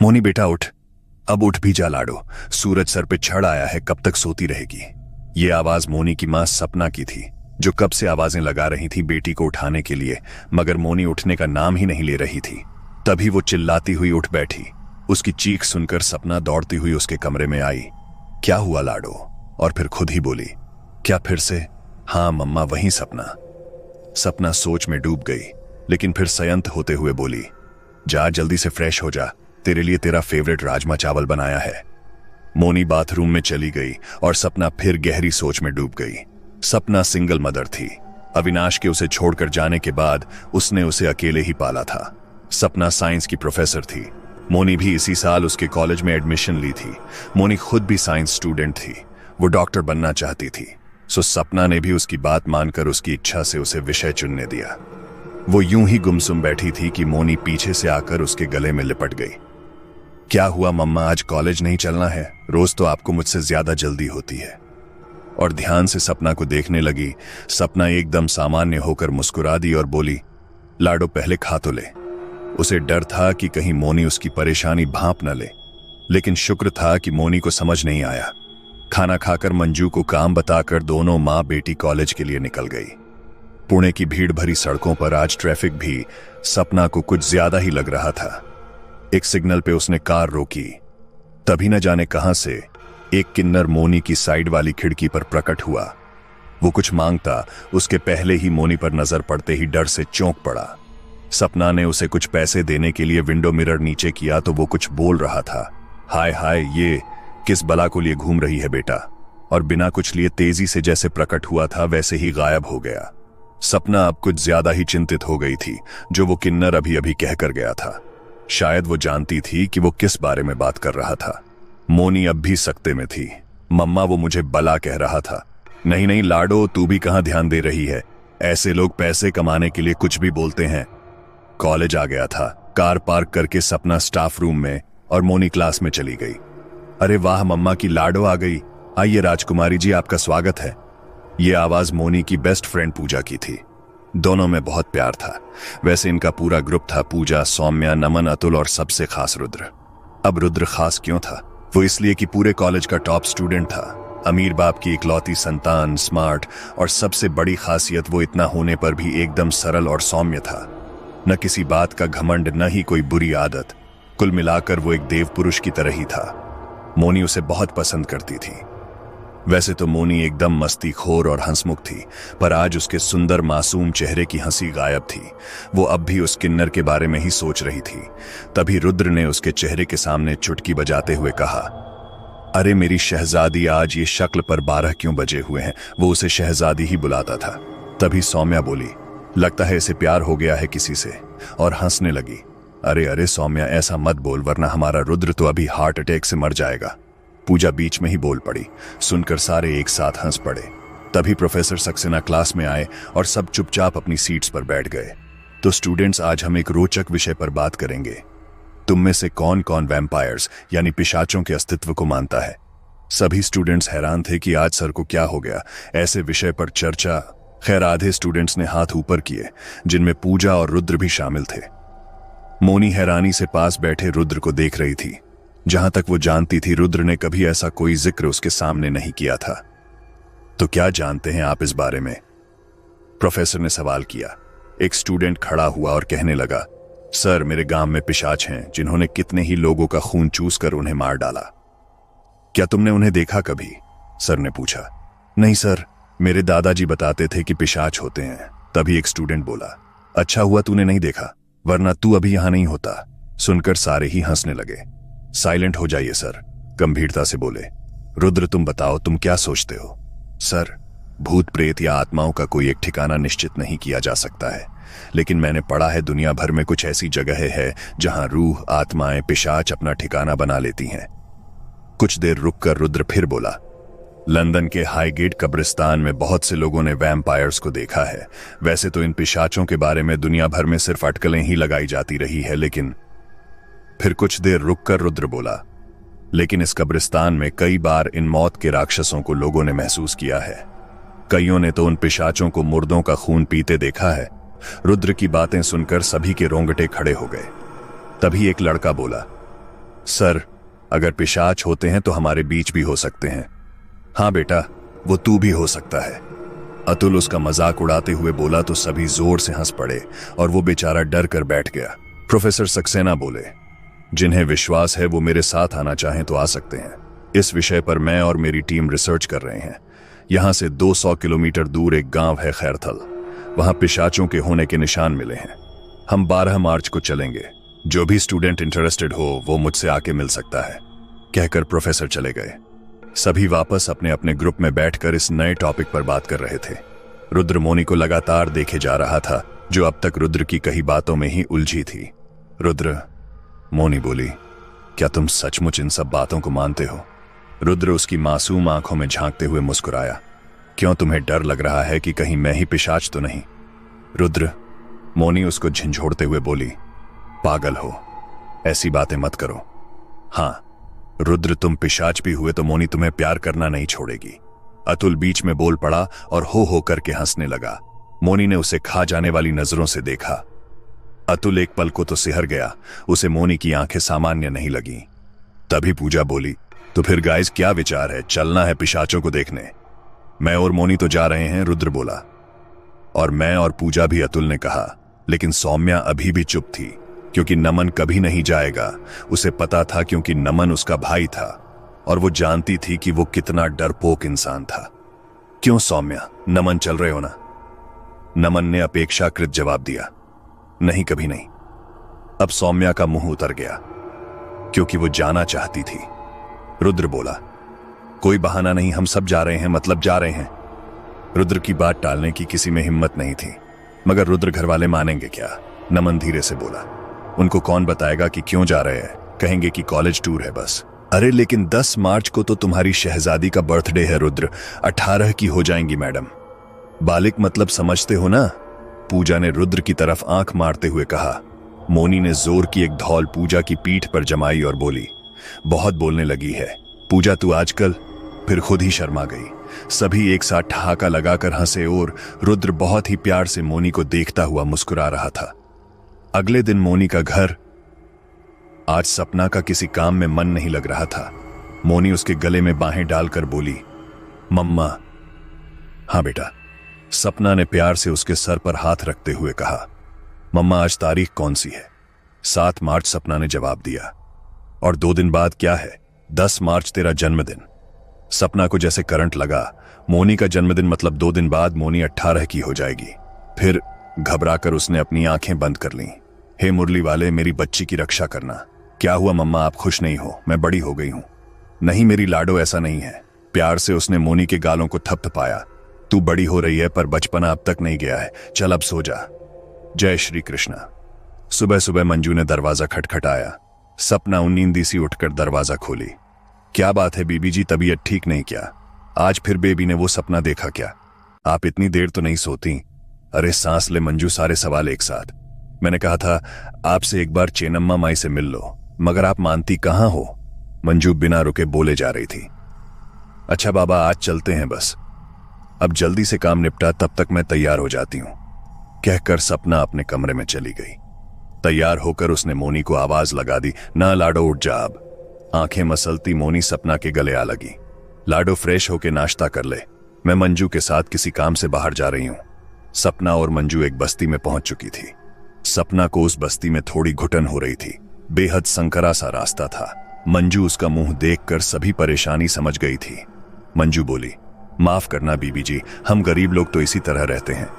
मोनी बेटा उठ, अब उठ भी जा लाडो, सूरज सर पे चढ़ आया है, कब तक सोती रहेगी। ये आवाज मोनी की मां सपना की थी, जो कब से आवाजें लगा रही थी बेटी को उठाने के लिए, मगर मोनी उठने का नाम ही नहीं ले रही थी। तभी वो चिल्लाती हुई उठ बैठी। उसकी चीख सुनकर सपना दौड़ती हुई उसके कमरे में आई। क्या हुआ लाडो? और फिर खुद ही बोली, क्या फिर से? हाँ मम्मा, वही सपना। सपना सोच में डूब गई, लेकिन फिर संयत होते हुए बोली, जा जल्दी से फ्रेश हो जा, तेरे लिए तेरा फेवरेट राजमा चावल बनाया है। मोनी बाथरूम में चली गई और सपना फिर गहरी सोच में डूब गई। सपना सिंगल मदर थी। अविनाश के उसे छोड़कर जाने के बाद उसने उसे अकेले ही पाला था। सपना साइंस की प्रोफेसर थी। मोनी भी इसी साल उसके कॉलेज में एडमिशन ली थी। मोनी खुद भी साइंस स्टूडेंट थी। वो डॉक्टर बनना चाहती थी, सो सपना ने भी उसकी बात मानकर उसकी इच्छा से उसे विषय चुनने दिया। वो यूं ही गुमसुम बैठी थी कि मोनी पीछे से आकर उसके गले में लिपट गई। क्या हुआ मम्मा, आज कॉलेज नहीं चलना है? रोज तो आपको मुझसे ज्यादा जल्दी होती है। और ध्यान से सपना को देखने लगी। सपना एकदम सामान्य होकर मुस्कुरा दी और बोली, लाडो पहले खा तो ले। उसे डर था कि कहीं मोनी उसकी परेशानी भांप न ले, लेकिन शुक्र था कि मोनी को समझ नहीं आया। खाना खाकर मंजू को काम बताकर दोनों माँ बेटी कॉलेज के लिए निकल गई। पुणे की भीड़ भरी सड़कों पर आज ट्रैफिक भी सपना को कुछ ज्यादा ही लग रहा था। एक सिग्नल पे उसने कार रोकी। तभी न जाने कहां से एक किन्नर मोनी की साइड वाली खिड़की पर प्रकट हुआ। वो कुछ मांगता, उसके पहले ही मोनी पर नजर पड़ते ही डर से चौंक पड़ा। सपना ने उसे कुछ पैसे देने के लिए विंडो मिरर नीचे किया तो वो कुछ बोल रहा था। हाय हाय, ये किस बला को लिए घूम रही है बेटा? और बिना कुछ लिए तेजी से जैसे प्रकट हुआ था वैसे ही गायब हो गया। सपना अब कुछ ज्यादा ही चिंतित हो गई थी, जो वो किन्नर अभी अभी कहकर गया था। शायद वो जानती थी कि वो किस बारे में बात कर रहा था। मोनी अब भी सकते में थी। मम्मा, वो मुझे बला कह रहा था। नहीं नहीं लाडो, तू भी कहां ध्यान दे रही है? ऐसे लोग पैसे कमाने के लिए कुछ भी बोलते हैं। कॉलेज आ गया था। कार पार्क करके सपना स्टाफ रूम में और मोनी क्लास में चली गई। अरे वाह मम्मा की लाडो आ गई। आइए राजकुमारी जी, आपका स्वागत है। ये आवाज मोनी की बेस्ट फ्रेंड पूजा की थी। दोनों में बहुत प्यार था। वैसे इनका पूरा ग्रुप था, पूजा, सौम्या, नमन, अतुल और सबसे खास रुद्र। अब रुद्र खास क्यों था? वो इसलिए कि पूरे कॉलेज का टॉप स्टूडेंट था। अमीर बाप की इकलौती संतान, स्मार्ट, और सबसे बड़ी खासियत वो इतना होने पर भी एकदम सरल और सौम्य था। न किसी बात का घमंड, न ही कोई बुरी आदत। कुल मिलाकर वो एक देव पुरुष की तरह ही था। मोनी उसे बहुत पसंद करती थी। वैसे तो मोनी एकदम मस्तीखोर और हंसमुख थी, पर आज उसके सुंदर मासूम चेहरे की हंसी गायब थी। वो अब भी उस किन्नर के बारे में ही सोच रही थी। तभी रुद्र ने उसके चेहरे के सामने चुटकी बजाते हुए कहा, अरे मेरी शहजादी, आज ये शक्ल पर 12 क्यों बजे हुए हैं? वो उसे शहजादी ही बुलाता था। तभी सौम्या बोली, लगता है इसे प्यार हो गया है किसी से, और हंसने लगी। अरे अरे सौम्या, ऐसा मत बोल, वरना हमारा रुद्र तो अभी हार्ट अटैक से मर जाएगा। पूजा बीच में ही बोल पड़ी। सुनकर सारे एक साथ हंस पड़े। तभी प्रोफेसर सक्सेना क्लास में आए और सब चुपचाप अपनी सीट्स पर बैठ गए। तो स्टूडेंट्स, आज हम एक रोचक विषय पर बात करेंगे। तुम में से कौन कौन वैम्पायर्स यानी पिशाचों के अस्तित्व को मानता है? सभी स्टूडेंट्स हैरान थे कि आज सर को क्या हो गया, ऐसे विषय पर चर्चा। खैर, आधे स्टूडेंट्स ने हाथ ऊपर किए, जिनमें पूजा और रुद्र भी शामिल थे। मोनी हैरानी से पास बैठे रुद्र को देख रही थी। जहां तक वो जानती थी, रुद्र ने कभी ऐसा कोई जिक्र उसके सामने नहीं किया था। तो क्या जानते हैं आप इस बारे में? प्रोफेसर ने सवाल किया। एक स्टूडेंट खड़ा हुआ और कहने लगा, सर, मेरे गांव में पिशाच हैं जिन्होंने कितने ही लोगों का खून चूस कर उन्हें मार डाला। क्या तुमने उन्हें देखा कभी? सर ने पूछा। नहीं सर, मेरे दादाजी बताते थे कि पिशाच होते हैं। तभी एक स्टूडेंट बोला, अच्छा हुआ तूने नहीं देखा, वरना तू अभी यहां नहीं होता। सुनकर सारे ही हंसने लगे। साइलेंट हो जाइए सर, गंभीरता से बोले। रुद्र, तुम बताओ, तुम क्या सोचते हो? सर, भूत प्रेत या आत्माओं का कोई एक ठिकाना निश्चित नहीं किया जा सकता है, लेकिन मैंने पढ़ा है दुनिया भर में कुछ ऐसी जगह है जहां रूह, आत्माएं, पिशाच अपना ठिकाना बना लेती हैं। कुछ देर रुककर रुद्र फिर बोला, लंदन के हाईगेट कब्रिस्तान में बहुत से लोगों ने वैम्पायर्स को देखा है। वैसे तो इन पिशाचों के बारे में दुनिया भर में सिर्फ अटकलें ही लगाई जाती रही है, लेकिन फिर कुछ देर रुककर रुद्र बोला, लेकिन इस कब्रिस्तान में कई बार इन मौत के राक्षसों को लोगों ने महसूस किया है। कईयों ने तो उन पिशाचों को मुर्दों का खून पीते देखा है। रुद्र की बातें सुनकर सभी के रोंगटे खड़े हो गए। तभी एक लड़का बोला, सर, अगर पिशाच होते हैं तो हमारे बीच भी हो सकते हैं। हाँ बेटा, वो तू भी हो सकता है। अतुल उसका मजाक उड़ाते हुए बोला तो सभी जोर से हंस पड़े और वो बेचारा डर कर बैठ गया। प्रोफेसर सक्सेना बोले, जिन्हें विश्वास है वो मेरे साथ आना चाहें तो आ सकते हैं। इस विषय पर मैं और मेरी टीम रिसर्च कर रहे हैं। यहां से 200 किलोमीटर दूर एक गांव है खैरथल, वहां पिशाचों के होने के निशान मिले हैं। हम 12 मार्च को चलेंगे। जो भी स्टूडेंट इंटरेस्टेड हो वो मुझसे आके मिल सकता है। कहकर प्रोफेसर चले गए। सभी वापस अपने अपने ग्रुप में बैठकर इस नए टॉपिक पर बात कर रहे थे। रुद्र मोनी को लगातार देखे जा रहा था, जो अब तक रुद्र की कही बातों में ही उलझी थी। रुद्र, मोनी बोली, क्या तुम सचमुच इन सब बातों को मानते हो? रुद्र उसकी मासूम आंखों में झांकते हुए मुस्कुराया। क्यों, तुम्हें डर लग रहा है कि कहीं मैं ही पिशाच तो नहीं? रुद्र, मोनी उसको झंझोड़ते हुए बोली, पागल हो, ऐसी बातें मत करो। हाँ रुद्र, तुम पिशाच भी हुए तो मोनी तुम्हें प्यार करना नहीं छोड़ेगी। अतुल बीच में बोल पड़ा और हो करके हंसने लगा। मोनी ने उसे खा जाने वाली नजरों से देखा। अतुल एक पल को तो सिहर गया, उसे मोनी की आंखें सामान्य नहीं लगी। तभी पूजा बोली, तो फिर गाइस क्या विचार है, चलना है पिशाचों को देखने? मैं और मोनी तो जा रहे हैं, रुद्र बोला। और मैं और पूजा भी, अतुल ने कहा। लेकिन सौम्या अभी भी चुप थी, क्योंकि नमन कभी नहीं जाएगा। उसे पता था, क्योंकि नमन उसका भाई था और वो जानती थी कि वो कितना डरपोक इंसान था। क्यों सौम्या, नमन चल रहे हो ना? नमन ने अपेक्षाकृत जवाब दिया, नहीं, कभी नहीं। अब सौम्या का मुंह उतर गया, क्योंकि वो जाना चाहती थी। रुद्र बोला, कोई बहाना नहीं, हम सब जा रहे हैं, मतलब जा रहे हैं। रुद्र की बात टालने की किसी में हिम्मत नहीं थी, मगर रुद्र घर वाले मानेंगे क्या? नमन धीरे से बोला, उनको कौन बताएगा कि क्यों जा रहे हैं, कहेंगे कि कॉलेज टूर है बस। अरे लेकिन 10 मार्च को तो तुम्हारी शहजादी का बर्थडे है रुद्र, 18 की हो जाएंगी मैडम। बालिक मतलब समझते हो ना? पूजा ने रुद्र की तरफ आंख मारते हुए कहा। मोनी ने जोर की एक धौल पूजा की पीठ पर जमाई और बोली, बहुत बोलने लगी है पूजा तू आजकल। फिर खुद ही शर्मा गई। सभी एक साथ ठहाका लगाकर हंसे और रुद्र बहुत ही प्यार से मोनी को देखता हुआ मुस्कुरा रहा था। अगले दिन मोनी का घर। आज सपना का किसी काम में मन नहीं लग रहा था। मोनी उसके गले में बाहें डालकर बोली, मम्मा। हाँ बेटा, सपना ने प्यार से उसके सर पर हाथ रखते हुए कहा। मम्मा, आज तारीख कौन सी है? 7 मार्च, सपना ने जवाब दिया। और 2 दिन बाद क्या है? 10 मार्च तेरा जन्मदिन। सपना को जैसे करंट लगा। मोनी का जन्मदिन मतलब 2 दिन बाद मोनी 18 की हो जाएगी। फिर घबराकर उसने अपनी आंखें बंद कर लीं। हे मुरली वाले, मेरी बच्ची की रक्षा करना। क्या हुआ मम्मा, आप खुश नहीं हो? मैं बड़ी हो गई हूं। नहीं मेरी लाडो, ऐसा नहीं है। प्यार से उसने मोनी के गालों को थपथपाया। तू बड़ी हो रही है पर बचपना अब तक नहीं गया है, चल अब सो जा। जय श्री कृष्णा। सुबह सुबह मंजू ने दरवाजा खटखटाया। सपना नींदी सी उठकर दरवाजा खोली। क्या बात है बीबी जी, तबीयत ठीक नहीं क्या? आज फिर बेबी ने वो सपना देखा क्या? आप इतनी देर तो नहीं सोती? अरे सांस ले मंजू, सारे सवाल एक साथ। मैंने कहा था आपसे एक बार चेन्नम्मा माई से मिल लो, मगर आप मानती कहां हो? मंजू बिना रुके बोले जा रही थी। अच्छा बाबा, आज चलते हैं बस। अब जल्दी से काम निपटा, तब तक मैं तैयार हो जाती हूं। कहकर सपना अपने कमरे में चली गई। तैयार होकर उसने मोनी को आवाज लगा दी, ना लाडो उठ जा अब। आंखें मसलती मोनी सपना के गले आ लगी। लाडो फ्रेश होके नाश्ता कर ले, मैं मंजू के साथ किसी काम से बाहर जा रही हूं। सपना और मंजू एक बस्ती में पहुंच चुकी थी। सपना को उस बस्ती में थोड़ी घुटन हो रही थी। बेहद संकरा सा रास्ता था। मंजू उसका मुंह देखकर सभी परेशानी समझ गई थी। मंजू बोली, माफ करना बीबी जी, हम गरीब लोग तो इसी तरह रहते हैं।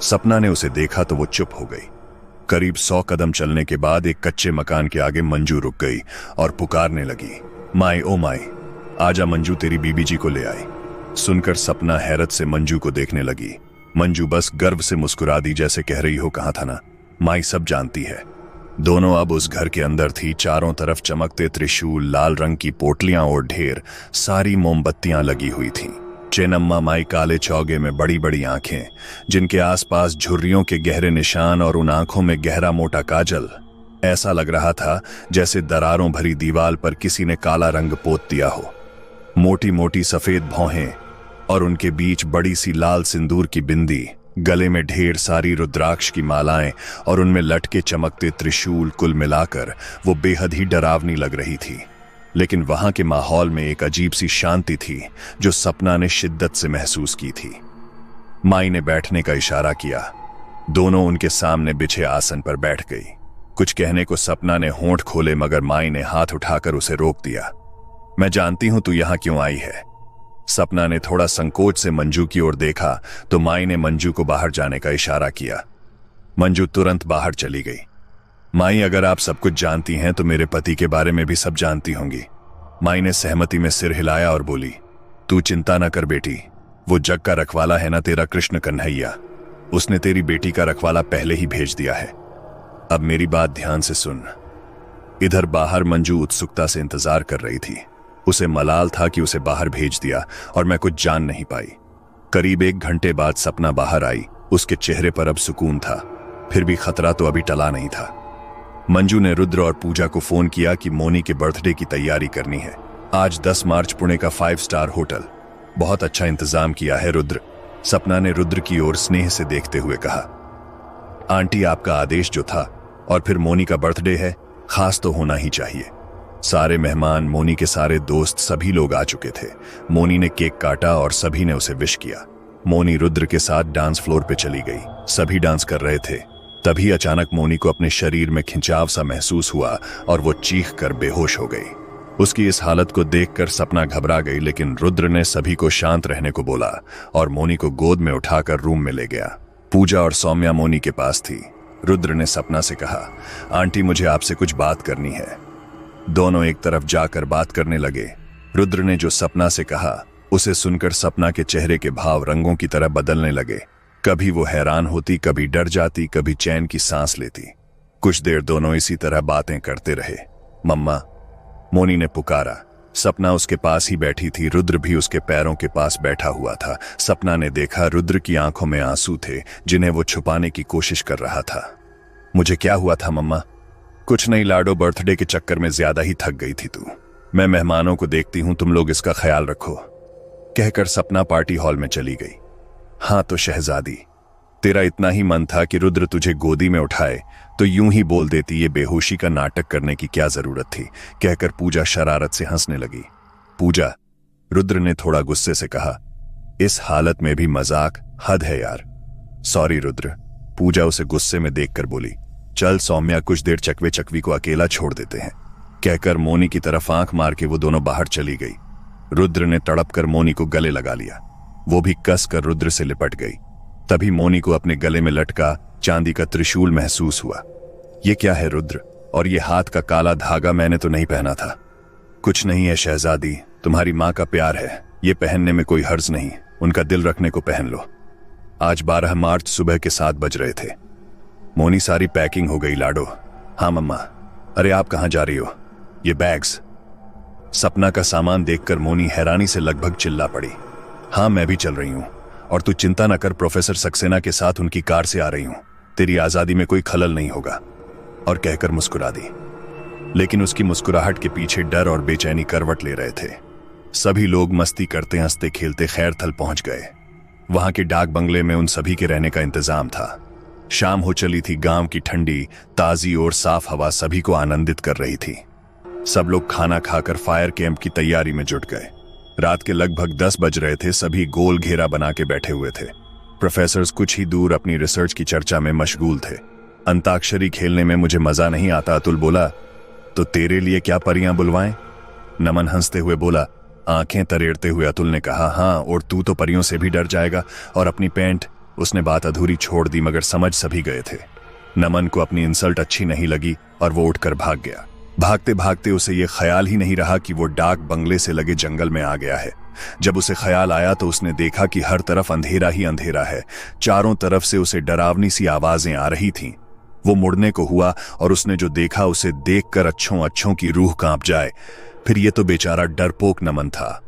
सपना ने उसे देखा तो वो चुप हो गई। करीब 100 कदम चलने के बाद एक कच्चे मकान के आगे मंजू रुक गई और पुकारने लगी, माई ओ माई, आजा मंजू, तेरी बीबी जी को ले आई। सुनकर सपना हैरत से मंजू को देखने लगी। मंजू बस गर्व से मुस्कुरा दी, जैसे कह रही हो कहा था ना, माई सब जानती है। दोनों अब उस घर के अंदर थी। चारों तरफ चमकते त्रिशूल, लाल रंग की पोटलियां और ढेर सारी मोमबत्तियां लगी हुई थीं। चेन्नम्मा माई काले चौगे में बड़ी बड़ी आंखें, जिनके आसपास झुर्रियों के गहरे निशान और उन आंखों में गहरा मोटा काजल। ऐसा लग रहा था जैसे दरारों भरी दीवार पर किसी ने काला रंग पोत दिया हो। मोटी मोटी सफेद भौहें और उनके बीच बड़ी सी लाल सिंदूर की बिंदी, गले में ढेर सारी रुद्राक्ष की मालाएं और उनमें लटके चमकते त्रिशूल, कुल मिलाकर वो बेहद ही डरावनी लग रही थी। लेकिन वहां के माहौल में एक अजीब सी शांति थी जो सपना ने शिद्दत से महसूस की थी। माई ने बैठने का इशारा किया। दोनों उनके सामने बिछे आसन पर बैठ गई। कुछ कहने को सपना ने होंठ खोले, मगर माई ने हाथ उठाकर उसे रोक दिया। मैं जानती हूं तू यहां क्यों आई है। सपना ने थोड़ा संकोच से मंजू की ओर देखा तो माई ने मंजू को बाहर जाने का इशारा किया। मंजू तुरंत बाहर चली गई। माई, अगर आप सब कुछ जानती हैं तो मेरे पति के बारे में भी सब जानती होंगी। माई ने सहमति में सिर हिलाया और बोली, तू चिंता न कर बेटी, वो जग का रखवाला है ना तेरा कृष्ण कन्हैया, उसने तेरी बेटी का रखवाला पहले ही भेज दिया है। अब मेरी बात ध्यान से सुन। इधर बाहर मंजू उत्सुकता से इंतजार कर रही थी। उसे मलाल था कि उसे बाहर भेज दिया और मैं कुछ जान नहीं पाई। करीब 1 घंटे बाद सपना बाहर आई। उसके चेहरे पर अब सुकून था, फिर भी खतरा तो अभी टला नहीं था। मंजू ने रुद्र और पूजा को फोन किया कि मोनी के बर्थडे की तैयारी करनी है। आज 10 मार्च पुणे का 5 स्टार होटल। बहुत अच्छा इंतजाम किया है रुद्र, सपना ने रुद्र की ओर स्नेह से देखते हुए कहा। आंटी, आपका आदेश जो था, और फिर मोनी का बर्थडे है, खास तो होना ही चाहिए। सारे मेहमान, मोनी के सारे दोस्त, सभी लोग आ चुके थे। मोनी ने केक काटा और सभी ने उसे विश किया। मोनी रुद्र के साथ डांस फ्लोर पे चली गई। सभी डांस कर रहे थे। तभी अचानक मोनी को अपने शरीर में खिंचाव सा महसूस हुआ और वो चीख कर बेहोश हो गई। उसकी इस हालत को देखकर सपना घबरा गई, लेकिन रुद्र ने सभी को शांत रहने को बोला और मोनी को गोद में उठाकर रूम में ले गया। पूजा और सौम्या मोनी के पास थी। रुद्र ने सपना से कहा, आंटी, मुझे आपसे कुछ बात करनी है। दोनों एक तरफ जाकर बात करने लगे। रुद्र ने जो सपना से कहा उसे सुनकर सपना के चेहरे के भाव रंगों की तरह बदलने लगे। कभी वो हैरान होती, कभी डर जाती, कभी चैन की सांस लेती। कुछ देर दोनों इसी तरह बातें करते रहे। मम्मा, मोनी ने पुकारा। सपना उसके पास ही बैठी थी। रुद्र भी उसके पैरों के पास बैठा हुआ था। सपना ने देखा रुद्र की आंखों में आंसू थे जिन्हें वो छुपाने की कोशिश कर रहा था। मुझे क्या हुआ था मम्मा? कुछ नहीं लाडो, बर्थडे के चक्कर में ज्यादा ही थक गई थी तू। मैं मेहमानों को देखती हूं, तुम लोग इसका ख्याल रखो, कहकर सपना पार्टी हॉल में चली गई। हाँ तो शहजादी, तेरा इतना ही मन था कि रुद्र तुझे गोदी में उठाए तो यूं ही बोल देती, ये बेहोशी का नाटक करने की क्या जरूरत थी, कहकर पूजा शरारत से हंसने लगी। पूजा, रुद्र ने थोड़ा गुस्से से कहा, इस हालत में भी मजाक, हद है यार। सॉरी रुद्र, पूजा उसे गुस्से में देखकर बोली। चल सौम्या, कुछ देर चकवे चकवी को अकेला छोड़ देते हैं, कहकर मोनी की तरफ आंख मार के वो दोनों बाहर चली गई। रुद्र ने तड़प कर मोनी को गले लगा लिया। वो भी कस कर रुद्र से लिपट गई। तभी मोनी को अपने गले में लटका चांदी का त्रिशूल महसूस हुआ। ये क्या है रुद्र? और ये हाथ का काला धागा मैंने तो नहीं पहना था। कुछ नहीं है शहजादी, तुम्हारी माँ का प्यार है, ये पहनने में कोई हर्ज नहीं, उनका दिल रखने को पहन लो। आज 12 मार्च सुबह के 7 बज रहे थे। मोनी, सारी पैकिंग हो गई लाडो? हाँ मम्मा। अरे आप कहाँ जा रही हो? ये बैग्स। सपना का सामान देखकर मोनी हैरानी से लगभग चिल्ला पड़ी। हाँ मैं भी चल रही हूँ, और तू चिंता न कर, प्रोफेसर सक्सेना के साथ उनकी कार से आ रही हूँ, तेरी आजादी में कोई खलल नहीं होगा, और कहकर मुस्कुरा दी। लेकिन उसकी मुस्कुराहट के पीछे डर और बेचैनी करवट ले रहे थे। सभी लोग मस्ती करते हंसते खेलते खैरथल पहुंच गए। वहां के डाक बंगले में उन सभी के रहने का इंतजाम था। शाम हो चली थी। गांव की ठंडी, ताजी और साफ हवा सभी को आनंदित कर रही थी। सब लोग खाना खाकर फायर कैंप की तैयारी में जुट गए। रात के लगभग 10 बज रहे थे। सभी गोल घेरा बना के बैठे हुए थे। प्रोफेसर्स कुछ ही दूर अपनी रिसर्च की चर्चा में मशगूल थे। अंताक्षरी खेलने में मुझे मजा नहीं आता, अतुल बोला। तो तेरे लिए क्या परियां बुलवाएं? नमन हंसते हुए बोला। आंखें तरेड़ते हुए अतुल ने कहा, हाँ, और तू तो परियों से भी डर जाएगा, और अपनी पैंट। उसने बात अधूरी छोड़ दी, मगर समझ सभी गए थे। नमन को अपनी इंसल्ट अच्छी नहीं लगी और वो उठकर भाग गया। भागते भागते उसे ये ख्याल ही नहीं रहा कि वो डाक बंगले से लगे जंगल में आ गया है। जब उसे ख्याल आया तो उसने देखा कि हर तरफ अंधेरा ही अंधेरा है। चारों तरफ से उसे डरावनी सी आवाजें आ रही थीं। वो मुड़ने को हुआ और उसने जो देखा उसे देखकर अच्छों अच्छों की रूह कांप जाए। फिर ये तो बेचारा डरपोक नमन था।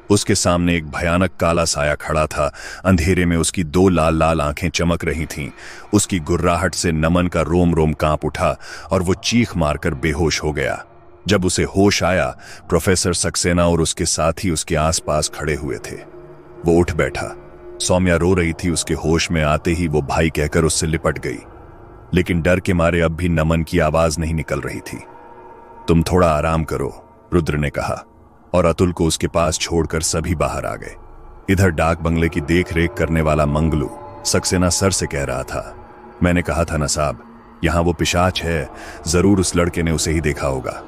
उसके सामने एक भयानक काला साया खड़ा था। अंधेरे में उसकी 2 लाल लाल आंखें चमक रही थीं। उसकी गुर्राहट से नमन का रोम रोम कांप उठा और वो चीख मारकर बेहोश हो गया। जब उसे होश आया, प्रोफेसर सक्सेना और उसके साथी उसके आसपास खड़े हुए थे। वो उठ बैठा। सौम्या रो रही थी। उसके होश में आते ही वो भाई कहकर उससे लिपट गई, लेकिन डर के मारे अब भी नमन की आवाज नहीं निकल रही थी। तुम थोड़ा आराम करो, रुद्र ने कहा, और अतुल को उसके पास छोड़कर सभी बाहर आ गए। इधर डाक बंगले की देख रेख करने वाला मंगलू सक्सेना सर से कह रहा था, मैंने कहा था ना साहब, यहां वो पिशाच है, जरूर उस लड़के ने उसे ही देखा होगा।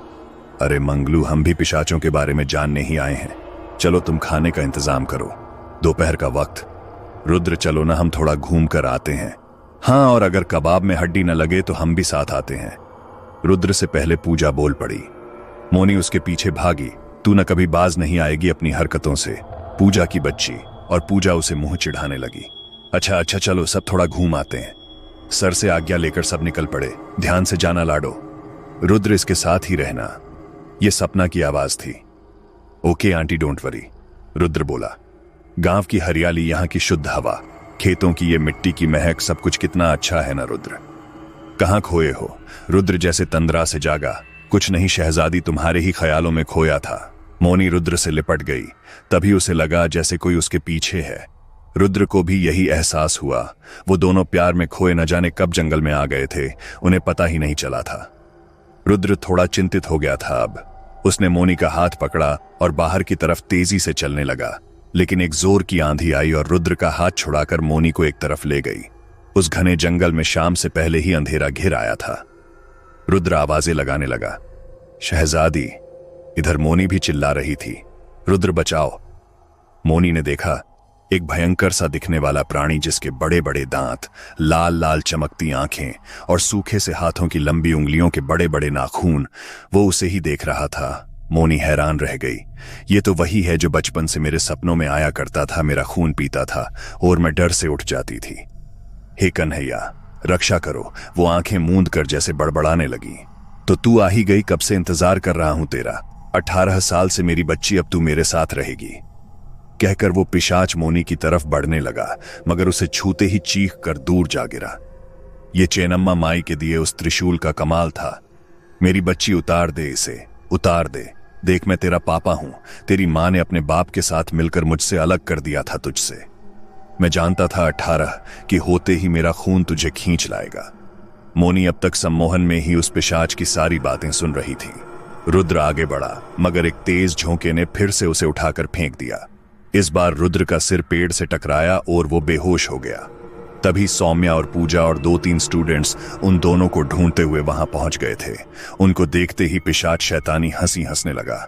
अरे मंगलू, हम भी पिशाचों के बारे में जानने ही आए हैं। चलो तुम खाने का इंतजाम करो, दोपहर का वक्त। रुद्र, चलो ना, हम थोड़ा घूम कर आते हैं। हाँ, और अगर कबाब में हड्डी न लगे तो हम भी साथ आते हैं। रुद्र से पहले पूजा बोल पड़ी। मोनी उसके पीछे भागी। तू न कभी बाज नहीं आएगी अपनी हरकतों से, पूजा की बच्ची। और पूजा उसे मुंह चिढ़ाने लगी। अच्छा चलो, सब थोड़ा घूम आते हैं। सर से आज्ञा लेकर सब निकल पड़े। ध्यान से जाना लाडो, रुद्र इसके साथ ही रहना। यह सपना की आवाज थी। Okay aunty, don't worry, Rudra बोला। गांव की हरियाली, यहां की शुद्ध हवा, खेतों की ये मिट्टी की महक, सब कुछ कितना अच्छा है ना रुद्र। कहां खोए हो? रुद्र जैसे तंद्रा से जागा। कुछ नहीं शहजादी, तुम्हारे ही ख्यालों में खोया था। मोनी रुद्र से लिपट गई। तभी उसे लगा जैसे कोई उसके पीछे है। रुद्र को भी यही एहसास हुआ। वो दोनों प्यार में खोए न जाने कब जंगल में आ गए थे, उन्हें पता ही नहीं चला था। रुद्र थोड़ा चिंतित हो गया था अब। उसने मोनी का हाथ पकड़ा और बाहर की तरफ तेजी से चलने लगा, लेकिन एक जोर की आंधी आई और रुद्र का हाथ छुड़ाकर मोनी को एक तरफ ले गई। उस घने जंगल में शाम से पहले ही अंधेरा घिर आया था। रुद्र आवाजें लगाने लगा, शहजादी। इधर मोनी भी चिल्ला रही थी, रुद्र बचाओ। मोनी ने देखा एक भयंकर सा दिखने वाला प्राणी, जिसके बड़े बड़े दांत, लाल लाल चमकती आंखें और सूखे से हाथों की लंबी उंगलियों के बड़े बड़े नाखून। वो उसे ही देख रहा था। मोनी हैरान रह गई। ये तो वही है जो बचपन से मेरे सपनों में आया करता था, मेरा खून पीता था और मैं डर से उठ जाती थी। हे कन्हैया, रक्षा करो। वो आंखें मूंद कर जैसे बड़बड़ाने लगी। तो तू आ ही गई, कब से इंतजार कर रहा हूं तेरा। 18 साल से मेरी बच्ची, अब तू मेरे साथ रहेगी, कहकर वो पिशाच मोनी की तरफ बढ़ने लगा, मगर उसे छूते ही चीख कर दूर जा गिरा। ये चेनम्मा माई के दिए उस त्रिशूल का कमाल था। मेरी बच्ची, उतार दे इसे, उतार दे। देख, मैं तेरा पापा हूं। तेरी मां ने अपने बाप के साथ मिलकर मुझसे अलग कर दिया था तुझसे। मैं जानता था 18 कि होते ही मेरा खून तुझे खींच लाएगा। मोनी अब तक सम्मोहन में ही उस पिशाच की सारी बातें सुन रही थी। रुद्र आगे बढ़ा, मगर एक तेज झोंके ने फिर से उसे उठाकर फेंक दिया। इस बार रुद्र का सिर पेड़ से टकराया और वो बेहोश हो गया। तभी सौम्या और पूजा और 2-3 स्टूडेंट्स उन दोनों को ढूंढते हुए वहां पहुंच गए थे। उनको देखते ही पिशाच शैतानी हंसी हंसने लगा।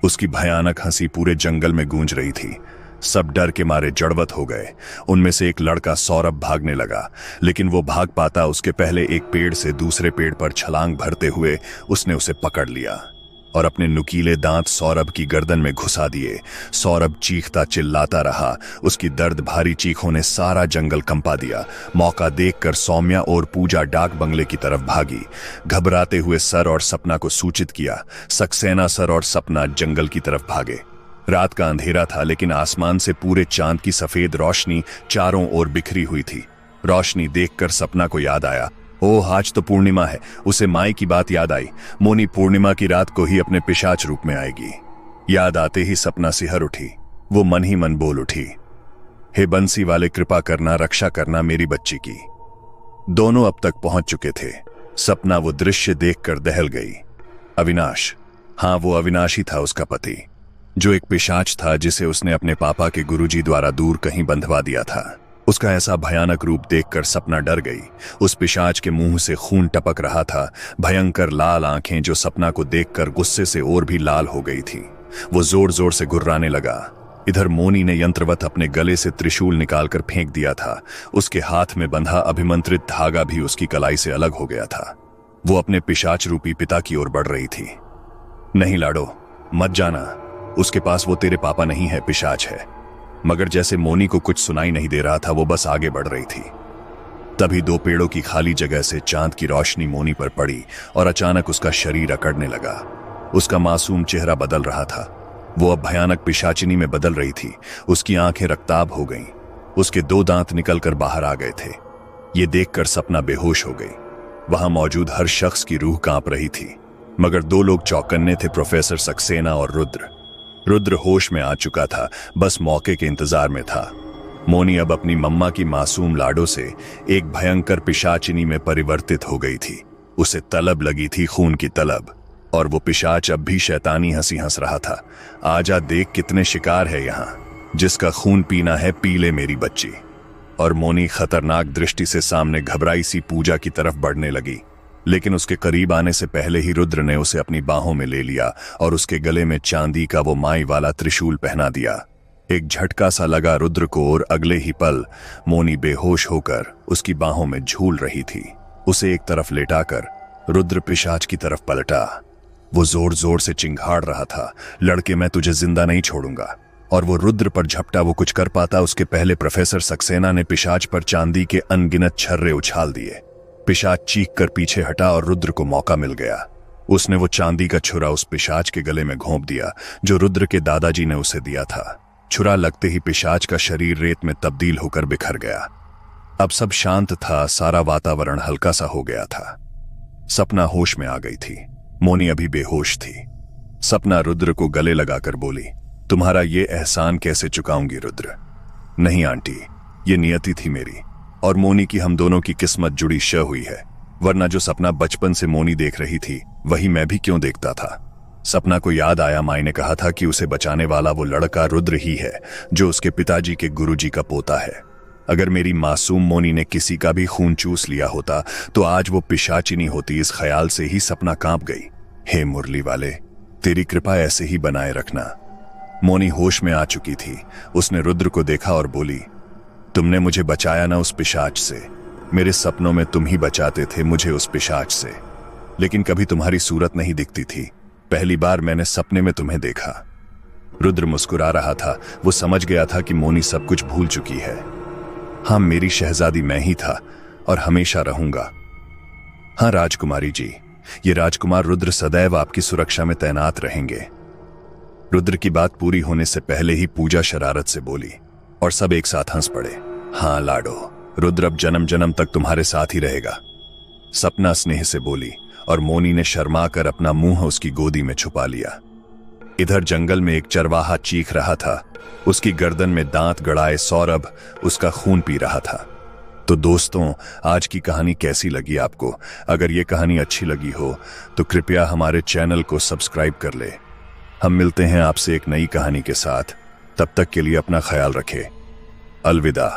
उसकी भयानक हंसी पूरे जंगल में गूंज रही थी। सब डर के मारे जड़वत हो गए। उनमें से एक लड़का सौरभ भागने लगा, लेकिन वो भाग पाता उसके पहले एक पेड़ से दूसरे पेड़ पर छलांग भरते हुए उसने उसे पकड़ लिया और अपने नुकीले दांत सौरभ की गर्दन में घुसा दिए। सौरभ चीखता चिल्लाता रहा। उसकी दर्द भारी चीखों ने सारा जंगल कंपा दिया। मौका देखकर सौम्या और पूजा डाक बंगले की तरफ भागी। घबराते हुए सर और सपना को सूचित किया। सक्सेना, सर और सपना जंगल की तरफ भागे। रात का अंधेरा था, लेकिन आसमान से पूरे चांद की सफेद रोशनी चारों ओर बिखरी हुई थी। रोशनी देखकर सपना को याद आया, ओह, आज तो पूर्णिमा है। उसे माई की बात याद आई। मोनी पूर्णिमा की रात को ही अपने पिशाच रूप में आएगी। याद आते ही सपना सिहर उठी। वो मन ही मन बोल उठी, हे बंसी वाले, कृपा करना, रक्षा करना मेरी बच्ची की। दोनों अब तक पहुंच चुके थे। सपना वो दृश्य देखकर दहल गई। अविनाश, हाँ, वो अविनाश ही था उसका पति, जो एक पिशाच था जिसे उसने अपने पापा के गुरुजी द्वारा दूर कहीं बंधवा दिया था। उसका ऐसा भयानक रूप देखकर सपना डर गई। उस पिशाच के मुंह से खून टपक रहा था। भयंकर लाल आंखें जो सपना को देखकर गुस्से से और भी लाल हो गई थी। वो जोर जोर से गुर्राने लगा। इधर मोनी ने यंत्रवत अपने गले से त्रिशूल निकालकर फेंक दिया था। उसके हाथ में बंधा अभिमंत्रित धागा भी उसकी कलाई से अलग हो गया था। वो अपने पिशाच रूपी पिता की ओर बढ़ रही थी। नहीं लाडो, मत जाना। उसके पास वो तेरे पापा नहीं है, पिशाच है। मगर जैसे मोनी को कुछ सुनाई नहीं दे रहा था, वो बस आगे बढ़ रही थी। तभी 2 पेड़ों की खाली जगह से चांद की रोशनी मोनी पर पड़ी और अचानक उसका शरीर अकड़ने लगा। उसका मासूम चेहरा बदल रहा था। वो अब भयानक पिशाचिनी में बदल रही थी। उसकी आंखें रक्ताब हो गईं। उसके 2 दांत निकलकर बाहर आ गए थे। ये देखकर सपना बेहोश हो गई। वहां मौजूद हर शख्स की रूह कांप रही थी, मगर 2 लोग चौकन्ने थे, प्रोफेसर सक्सेना और रुद्र। रुद्र होश में आ चुका था, बस मौके के इंतजार में था। मोनी अब अपनी मम्मा की मासूम लाडो से एक भयंकर पिशाचिनी में परिवर्तित हो गई थी। उसे तलब लगी थी, खून की तलब, और वो पिशाच अब भी शैतानी हंसी हंस रहा था। आजा देख, कितने शिकार है यहाँ, जिसका खून पीना है पी ले मेरी बच्ची। और मोनी खतरनाक दृष्टि से सामने घबराई सी पूजा की तरफ बढ़ने लगी, लेकिन उसके करीब आने से पहले ही रुद्र ने उसे अपनी बाहों में ले लिया और उसके गले में चांदी का वो माई वाला त्रिशूल पहना दिया। एक झटका सा लगा रुद्र को और अगले ही पल मोनी बेहोश होकर उसकी बाहों में झूल रही थी। उसे एक तरफ लेटाकर रुद्र पिशाच की तरफ पलटा। वो जोर जोर से चिंघाड़ रहा था, लड़के मैं तुझे जिंदा नहीं छोड़ूंगा। और वो रुद्र पर झपटा। वो कुछ कर पाता उसके पहले प्रोफेसर सक्सेना ने पिशाच पर चांदी के अनगिनत छर्रे उछाल दिए। पिशाच चीख कर पीछे हटा और रुद्र को मौका मिल गया। उसने वो चांदी का छुरा उस पिशाच के गले में घोंप दिया जो रुद्र के दादाजी ने उसे दिया था। छुरा लगते ही पिशाच का शरीर रेत में तब्दील होकर बिखर गया। अब सब शांत था, सारा वातावरण हल्का सा हो गया था। सपना होश में आ गई थी। मोनी अभी बेहोश थी। सपना रुद्र को गले लगाकर बोली, तुम्हारा ये एहसान कैसे चुकाऊंगी रुद्र? नहीं आंटी, ये नियति थी मेरी और मोनी की, हम दोनों की किस्मत जुड़ी श हुई है। वरना जो सपना बचपन से मोनी देख रही थी वही मैं भी क्यों देखता था। सपना को याद आया माई ने कहा था कि उसे बचाने वाला वो लड़का रुद्र ही है जो उसके पिताजी के गुरुजी का पोता है। अगर मेरी मासूम मोनी ने किसी का भी खून चूस लिया होता तो आज वो पिशाचिनी होती। इस ख्याल से ही सपना कांप गई। हे मुरली वाले, तेरी कृपा ऐसे ही बनाए रखना। मोनी होश में आ चुकी थी। उसने रुद्र को देखा और बोली, तुमने मुझे बचाया ना उस पिशाच से। मेरे सपनों में तुम ही बचाते थे मुझे उस पिशाच से, लेकिन कभी तुम्हारी सूरत नहीं दिखती थी। पहली बार मैंने सपने में तुम्हें देखा। रुद्र मुस्कुरा रहा था। वो समझ गया था कि मोनी सब कुछ भूल चुकी है। हाँ, मेरी शहजादी मैं ही था और हमेशा रहूंगा। हाँ राजकुमारी जी, ये राजकुमार रुद्र सदैव आपकी सुरक्षा में तैनात रहेंगे। रुद्र की बात पूरी होने से पहले ही पूजा शरारत से बोली और सब एक साथ हंस पड़े। हाँ लाडो, रुद्र अब जन्म जन्म तक तुम्हारे साथ ही रहेगा, सपना स्नेह से बोली और मोनी ने शर्मा कर अपना मुंह उसकी गोदी में छुपा लिया। इधर जंगल में एक चरवाहा चीख रहा था। उसकी गर्दन में दांत गड़ाए सौरभ उसका खून पी रहा था। तो दोस्तों, आज की कहानी कैसी लगी आपको? अगर ये कहानी अच्छी लगी हो तो कृपया हमारे चैनल को सब्सक्राइब कर ले। हम मिलते हैं आपसे एक नई कहानी के साथ। तब तक के लिए अपना ख्याल रखें। अलविदा।